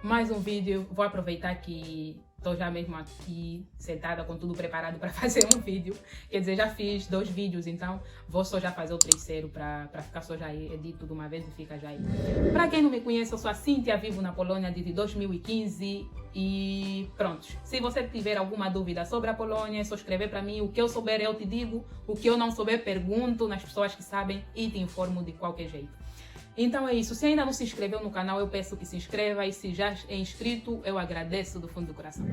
mais um vídeo. Vou aproveitar que estou já mesmo aqui sentada com tudo preparado para fazer um vídeo. Quer dizer, já fiz 2 vídeos, então vou só já fazer o terceiro para ficar só já aí, edito de uma vez e fica já aí. Para quem não me conhece, eu sou a Cíntia, vivo na Polônia desde 2015 e pronto. Se você tiver alguma dúvida sobre a Polônia, é só escrever para mim. O que eu souber eu te digo, o que eu não souber pergunto nas pessoas que sabem e te informo de qualquer jeito. Então é isso, se ainda não se inscreveu no canal, eu peço que se inscreva, e se já é inscrito, eu agradeço do fundo do coração.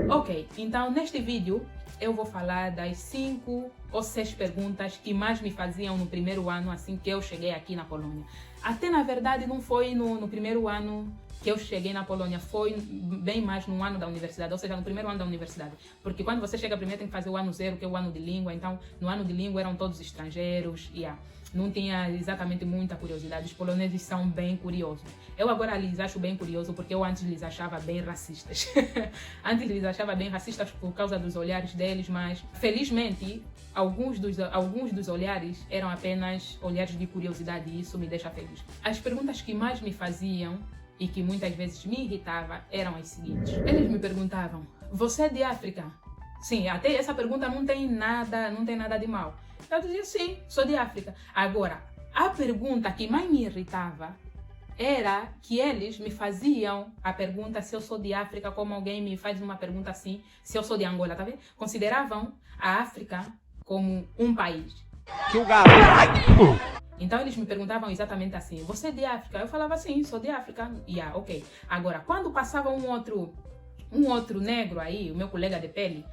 Ok, então neste vídeo eu vou falar das 5 ou 6 perguntas que mais me faziam no primeiro ano, assim que eu cheguei aqui na Polônia. Até na verdade não foi no primeiro ano que eu cheguei na Polônia, foi bem mais no ano da universidade, ou seja, no primeiro ano da universidade. Porque quando você chega primeiro tem que fazer o ano 0, que é o ano de língua, então no ano de língua eram todos estrangeiros, não tinha exatamente muita curiosidade. Os poloneses são bem curiosos. Eu agora lhes acho bem curioso porque eu antes lhes achava bem racistas. Antes lhes achava bem racistas por causa dos olhares deles, mas felizmente alguns dos olhares eram apenas olhares de curiosidade e isso me deixa feliz. As perguntas que mais me faziam e que muitas vezes me irritava eram as seguintes. Eles me perguntavam: "Você é de África?" Sim, até essa pergunta não tem nada de mal. Eu dizia: "Sim, sou de África." Agora, a pergunta que mais me irritava era que eles me faziam a pergunta se eu sou de África, como alguém me faz uma pergunta assim, se eu sou de Angola, tá vendo? Consideravam a África como um país. Então eles me perguntavam exatamente assim: "Você é de África?" Eu falava: "Sim, sou de África." Ok. Agora, quando passava um outro negro aí, o meu colega de pele,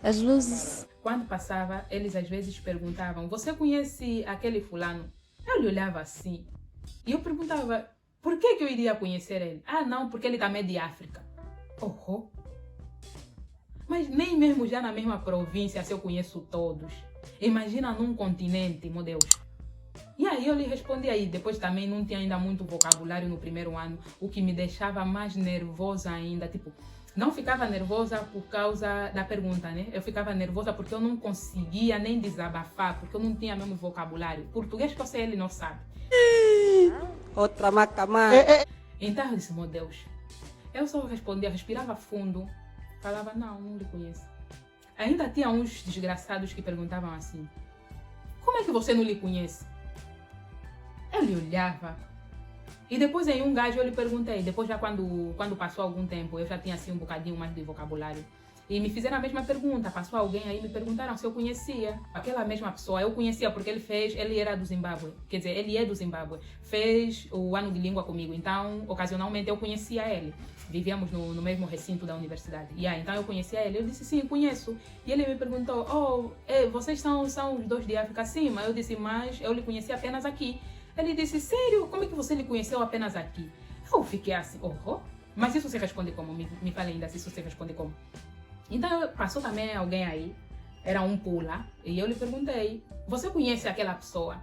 As luzes. quando passava, eles às vezes perguntavam: "Você conhece aquele fulano?" Eu lhe olhava assim e eu perguntava: por que eu iria conhecer ele? "Ah, não, porque ele também é de África." Oh. Mas nem mesmo já na mesma província se eu conheço todos. Imagina num continente, meu Deus. E aí eu lhe respondi aí. Depois também não tinha ainda muito vocabulário no primeiro ano, o que me deixava mais nervosa ainda. Tipo, não ficava nervosa por causa da pergunta, né? Eu ficava nervosa porque eu não conseguia nem desabafar, porque eu não tinha mesmo vocabulário. Português que eu sei, ele não sabe. Outra macamã. Então eu disse: meu Deus. Eu só respondia, respirava fundo, falava: não lhe conheço. Ainda tinha uns desgraçados que perguntavam assim: "Como é que você não lhe conhece?" Eu lhe olhava. E depois em um gajo eu lhe perguntei, depois já quando passou algum tempo, eu já tinha assim um bocadinho mais de vocabulário. E me fizeram a mesma pergunta, passou alguém aí, me perguntaram se eu conhecia. Aquela mesma pessoa, eu conhecia porque ele era do Zimbábue, quer dizer, ele é do Zimbábue. Fez o ano de língua comigo, então ocasionalmente eu conhecia ele. Vivíamos no mesmo recinto da universidade. Então eu conhecia ele, eu disse: "Sim, conheço." E ele me perguntou: vocês são os 2 de África?" "Sim." Mas eu disse: "Mas eu lhe conheci apenas aqui." Ele disse: "Sério? Como é que você lhe conheceu apenas aqui?" Eu fiquei assim: mas isso se responde como? Me fala ainda se isso se responde como. Então passou também alguém aí, era um pula, e eu lhe perguntei: "Você conhece aquela pessoa?"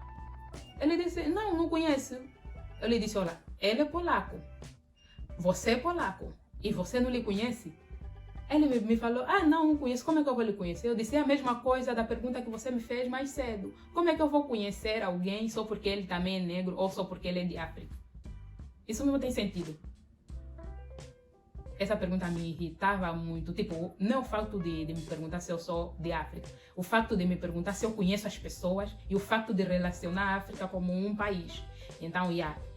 Ele disse: não conheço." Eu lhe disse: "Olha, ele é polaco, você é polaco, e você não lhe conhece?" Ele me falou: não conheço. "Como é que eu vou lhe conhecer?" Eu disse: "É a mesma coisa da pergunta que você me fez mais cedo. Como é que eu vou conhecer alguém só porque ele também é negro ou só porque ele é de África? Isso não tem sentido." Essa pergunta me irritava muito. Tipo, não é o fato de me perguntar se eu sou de África. O fato de me perguntar se eu conheço as pessoas e o fato de relacionar a África como um país. Então,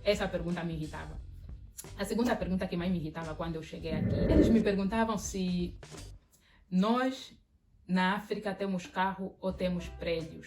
essa pergunta me irritava. A segunda pergunta que mais me irritava quando eu cheguei aqui, eles me perguntavam se nós na África temos carro ou temos prédios.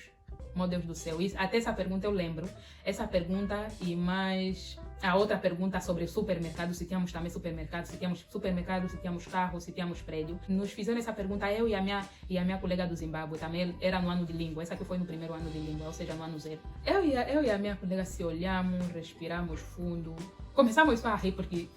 Meu Deus do céu, até essa pergunta eu lembro. Essa pergunta e mais a outra pergunta sobre supermercado, se tínhamos também supermercado, se tínhamos carro, se tínhamos prédio. Nos fizeram essa pergunta, eu e a minha colega do Zimbábue, também era no ano de língua, essa que foi no primeiro ano de língua, ou seja, no ano 0. Eu e a minha colega se olhamos, respiramos fundo, começamos só a rir porque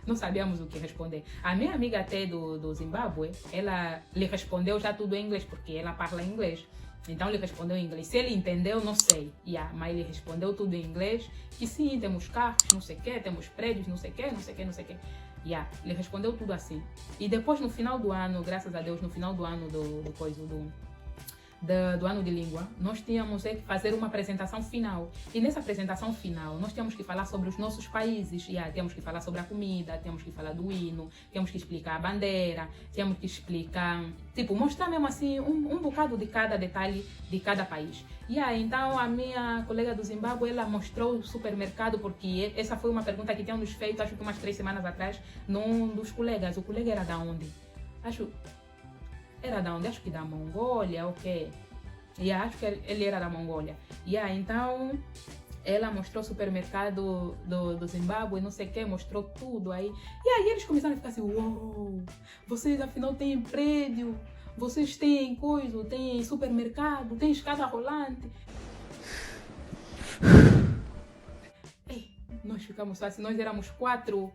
não sabíamos o que responder. A minha amiga até do Zimbábue, ela lhe respondeu já tudo em inglês, porque ela fala inglês. Então ele respondeu em inglês. Se ele entendeu, não sei. Mas ele respondeu tudo em inglês. Que sim, temos carros, não sei o quê, temos prédios, não sei o quê. Ele respondeu tudo assim. E depois no final do ano, graças a Deus, no final do ano do ano de língua, nós tínhamos que fazer uma apresentação final. E nessa apresentação final, nós tínhamos que falar sobre os nossos países. Temos que falar sobre a comida, temos que falar do hino, temos que explicar a bandeira, temos que explicar, tipo, mostrar mesmo assim um bocado de cada detalhe de cada país. Então a minha colega do Zimbábue, ela mostrou o supermercado, porque essa foi uma pergunta que tínhamos feito, acho que umas 3 semanas atrás, num dos colegas. O colega era da onde? Era da onde? Acho que da Mongólia, ok. Acho que ele era da Mongólia. Então, ela mostrou o supermercado do Zimbábue, não sei o que, mostrou tudo aí. Aí eles começaram a ficar assim, uou, vocês afinal têm prédio, vocês têm coisa, têm supermercado, têm escada rolante. Nós ficamos assim, nós éramos quatro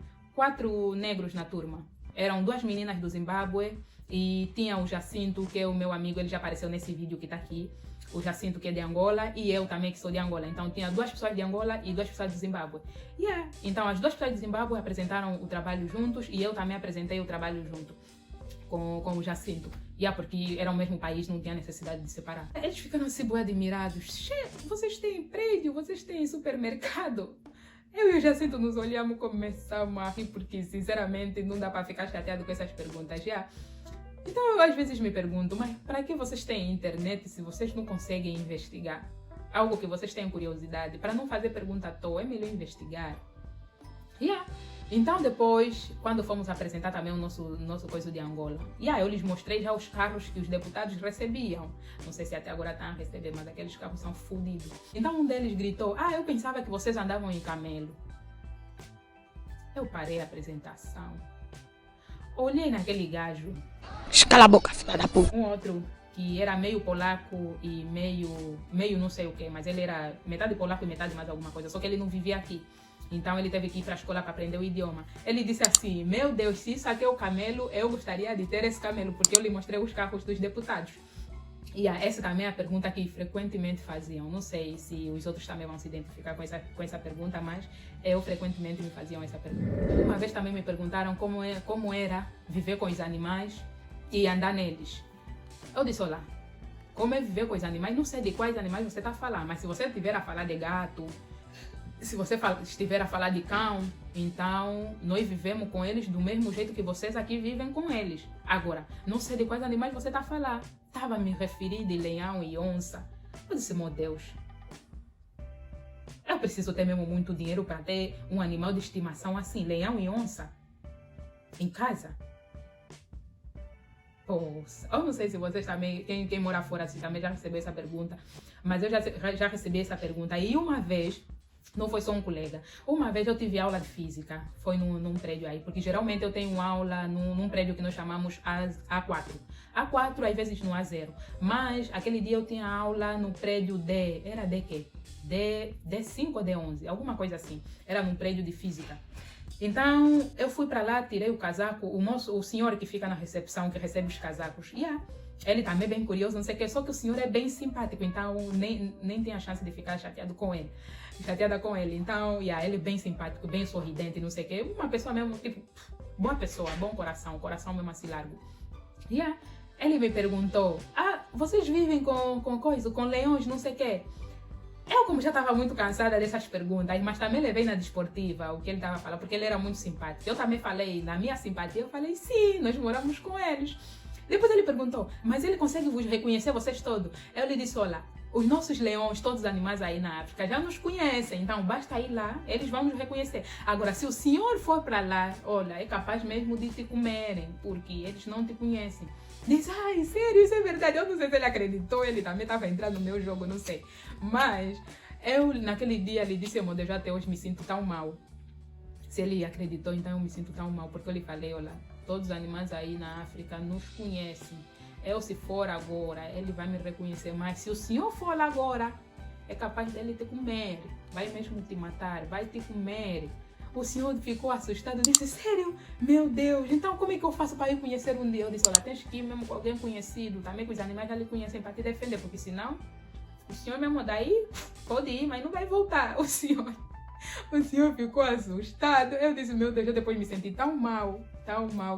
negros na turma. Eram 2 meninas do Zimbábue e tinha o Jacinto, que é o meu amigo, ele já apareceu nesse vídeo que está aqui. O Jacinto, que é de Angola, e eu também, que sou de Angola. Então tinha 2 pessoas de Angola e 2 pessoas de Zimbábue. Então as 2 pessoas de Zimbábue apresentaram o trabalho juntos e eu também apresentei o trabalho junto com o Jacinto. Porque era o mesmo país, não tinha necessidade de separar. Eles ficaram assim, bem admirados. Vocês têm prédio, vocês têm supermercado. Eu e o Jacinto nos olhamos e começamos a rir, porque sinceramente não dá para ficar chateado com essas perguntas. Então eu às vezes me pergunto, mas para que vocês têm internet se vocês não conseguem investigar? Algo que vocês têm curiosidade, para não fazer pergunta à toa, é melhor investigar. Então depois, quando fomos apresentar também o nosso coisa de Angola, eu lhes mostrei já os carros que os deputados recebiam. Não sei se até agora estão a receber, mas aqueles carros são fodidos. Então um deles gritou, eu pensava que vocês andavam em camelo. Eu parei a apresentação. Olhei naquele gajo. Cala a boca, filha da puta. Um outro que era meio polaco e meio não sei o que, mas ele era metade polaco e metade mais alguma coisa, só que ele não vivia aqui. Então ele teve que ir para a escola para aprender o idioma. Ele disse assim, meu Deus, se isso aqui é o camelo, eu gostaria de ter esse camelo, porque eu lhe mostrei os carros dos deputados. Essa também é a pergunta que frequentemente faziam. Não sei se os outros também vão se identificar com essa pergunta, mas eu frequentemente me faziam essa pergunta. Uma vez também me perguntaram como era viver com os animais e andar neles. Eu disse, olá, como é viver com os animais? Não sei de quais animais você está a falar, mas se você estiver a falar de gato, se você estiver a falar de cão, então nós vivemos com eles do mesmo jeito que vocês aqui vivem com eles. Agora, não sei de quais animais você está a falar. Estava a me referir de leão e onça. Eu disse, meu Deus, eu preciso ter mesmo muito dinheiro para ter um animal de estimação assim, leão e onça, em casa. Eu não sei se vocês também, quem mora fora assim, também já recebeu essa pergunta, mas eu já recebi essa pergunta. E uma vez, não foi só um colega. Uma vez eu tive aula de física, foi num prédio aí, porque geralmente eu tenho aula num prédio que nós chamamos A4. A4 às vezes no A0, mas aquele dia eu tinha aula no prédio D, era D quê? D5 ou D11, alguma coisa assim. Era num prédio de física. Então eu fui para lá, tirei o casaco, o senhor que fica na recepção, que recebe os casacos, ele também é bem curioso, não sei o que, só que o senhor é bem simpático, então nem tem a chance de ficar chateada com ele. Então, ele é bem simpático, bem sorridente, não sei o que, uma pessoa mesmo, tipo, boa pessoa, bom coração mesmo assim largo. Ele me perguntou, vocês vivem com leões, não sei o que. Eu, como já estava muito cansada dessas perguntas, mas também levei na desportiva o que ele estava falando, porque ele era muito simpático. Eu também falei, na minha simpatia, eu falei, sim, nós moramos com eles. Depois ele perguntou, mas ele consegue vos reconhecer vocês todos? Eu lhe disse, olha, os nossos leões, todos os animais aí na África já nos conhecem, então basta ir lá, eles vão nos reconhecer. Agora, se o senhor for para lá, olha, é capaz mesmo de te comerem, porque eles não te conhecem. Diz, sério, isso é verdade. Eu não sei se ele acreditou, ele também estava entrando no meu jogo, não sei. Mas eu, naquele dia, lhe disse, meu Deus, até hoje me sinto tão mal. Se ele acreditou, então eu me sinto tão mal, porque eu lhe falei, olha, todos os animais aí na África nos conhecem. Eu, se for agora, ele vai me reconhecer, mas se o senhor for lá agora, é capaz dele te comer, vai mesmo te matar, vai te comer. O senhor ficou assustado, disse, sério? Meu Deus, então como é que eu faço para ir conhecer um dia? Eu disse, olha, tens que ir mesmo com alguém conhecido, também que os animais já lhe conhecem para te defender, porque senão, o senhor mesmo daí pode ir, mas não vai voltar, o senhor. O senhor ficou assustado. Eu disse, meu Deus, eu depois me senti tão mal,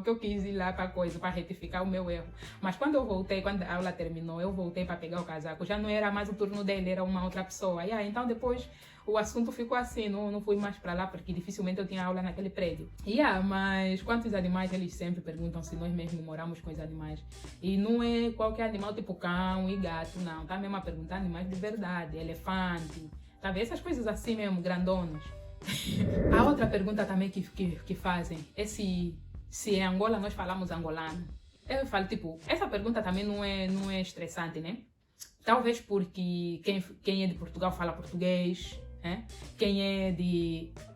que eu quis ir lá para coisa, para retificar o meu erro. Mas quando eu voltei, quando a aula terminou, eu voltei para pegar o casaco. Já não era mais o turno dele, era uma outra pessoa. Então depois o assunto ficou assim, não fui mais para lá, porque dificilmente eu tinha aula naquele prédio. Mas quantos animais, eles sempre perguntam se nós mesmo moramos com os animais. E não é qualquer animal, tipo cão e gato, não. Tá mesmo a perguntar animais de verdade, elefante, tá vendo? Essas coisas assim mesmo, grandonas. A outra pergunta também que fazem é se em Angola nós falamos angolano. Eu falo, tipo, essa pergunta também não é estressante, né? Talvez porque quem é de Portugal fala português, né? Quem é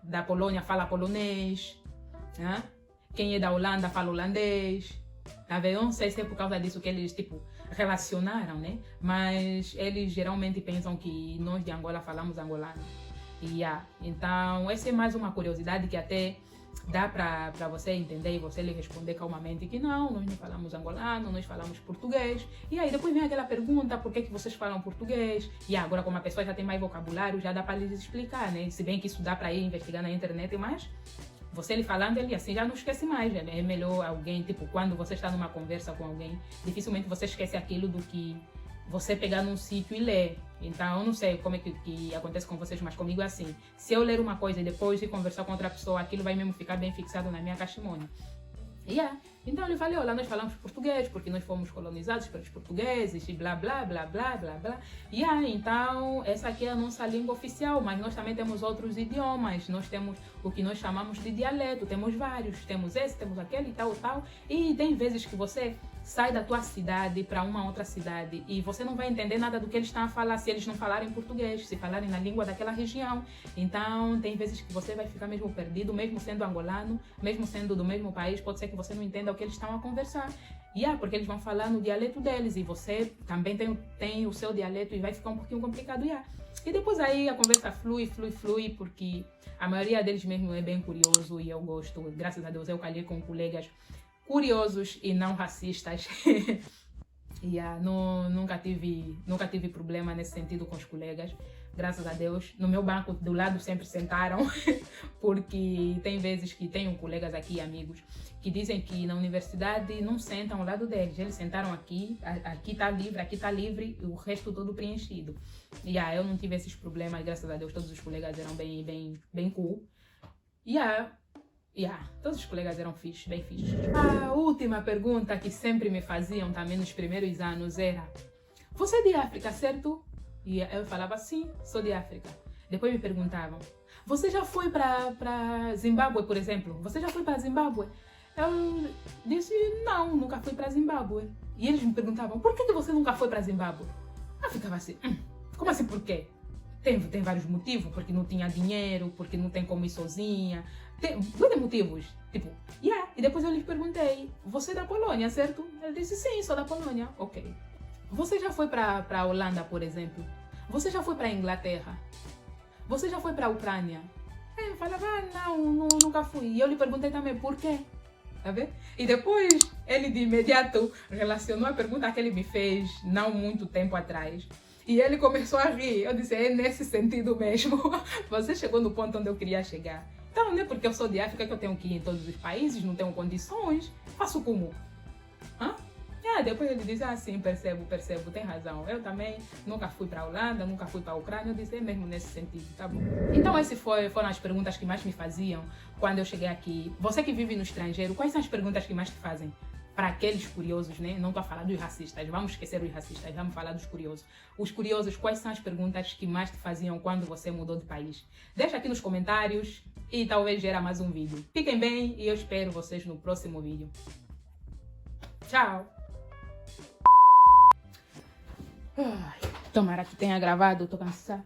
da Polônia fala polonês, né? Quem é da Holanda fala holandês. Tá vendo? Eu não sei se é por causa disso que eles, tipo, relacionaram, né? Mas eles geralmente pensam que nós de Angola falamos angolano. Então, essa é mais uma curiosidade que até dá para você entender e você lhe responder calmamente que não, nós não falamos angolano, nós falamos português. E aí depois vem aquela pergunta, por que vocês falam português? E agora, como a pessoa já tem mais vocabulário, já dá para lhes explicar, né? Se bem que isso dá para ir investigar na internet, mas você lhe falando, ele assim já não esquece mais. É melhor alguém, tipo, quando você está numa conversa com alguém, dificilmente você esquece aquilo do que você pegar num sítio e ler. Então, eu não sei como é que acontece com vocês, mas comigo é assim. Se eu ler uma coisa e depois de conversar com outra pessoa, aquilo vai mesmo ficar bem fixado na minha cachimônia. Então ele falou, lá nós falamos português, porque nós fomos colonizados pelos portugueses, e blá, blá, blá, blá, blá, blá. Então essa aqui é a nossa língua oficial, mas nós também temos outros idiomas. Nós temos o que nós chamamos de dialeto, temos vários, temos esse, temos aquele e tal, tal. E tem vezes que você sai da tua cidade para uma outra cidade e você não vai entender nada do que eles estão a falar se eles não falarem português, se falarem na língua daquela região. Então tem vezes que você vai ficar mesmo perdido, mesmo sendo angolano, mesmo sendo do mesmo país, pode ser que você não entenda o que eles estão a conversar. Porque eles vão falar no dialeto deles e você também tem o seu dialeto e vai ficar um pouquinho complicado. E depois aí a conversa flui, porque a maioria deles mesmo é bem curioso e eu gosto. Graças a Deus eu calhei com colegas curiosos e não racistas. Nunca tive problema nesse sentido com os colegas. Graças a Deus. No meu banco do lado sempre sentaram, porque tem vezes que tenho colegas aqui, amigos, que dizem que na universidade não sentam ao lado deles. Eles sentaram aqui tá livre, e o resto todo preenchido. Eu não tive esses problemas, graças a Deus, todos os colegas eram bem cool. Todos os colegas eram bem fixos. A última pergunta que sempre me faziam também nos primeiros anos era: você é de África, certo? E eu falava, sim, sou de África. Depois me perguntavam: você já foi para Zimbábue, por exemplo? Você já foi para Zimbábue? Eu disse, não, nunca fui para Zimbábue. E eles me perguntavam: por que você nunca foi para Zimbábue? Eu ficava assim, como assim por quê? Tem vários motivos, porque não tinha dinheiro, porque não tem como ir sozinha. Tem muitos motivos. E depois eu lhes perguntei: você é da Polônia, certo? Ele disse, sim, sou da Polônia. Ok. Você já foi para a Holanda, por exemplo? Você já foi para a Inglaterra? Você já foi para a Ucrânia? Eu falava, nunca fui. E eu lhe perguntei também, por quê? Tá vendo? E depois ele de imediato relacionou a pergunta que ele me fez não muito tempo atrás. E ele começou a rir. Eu disse, é nesse sentido mesmo. Você chegou no ponto onde eu queria chegar. Então, não é porque eu sou de África que eu tenho que ir em todos os países, não tenho condições. Faço como? Depois ele disse, sim, percebo, tem razão. Eu também nunca fui para a Holanda, nunca fui para a Ucrânia. Eu disse, é mesmo nesse sentido, tá bom. Então, essas foram as perguntas que mais me faziam quando eu cheguei aqui. Você que vive no estrangeiro, quais são as perguntas que mais te fazem? Para aqueles curiosos, né? Não estou a falar dos racistas, vamos esquecer os racistas, vamos falar dos curiosos. Os curiosos, quais são as perguntas que mais te faziam quando você mudou de país? Deixa aqui nos comentários e talvez gera mais um vídeo. Fiquem bem e eu espero vocês no próximo vídeo. Tchau! Tomara que tenha gravado, tô cansada.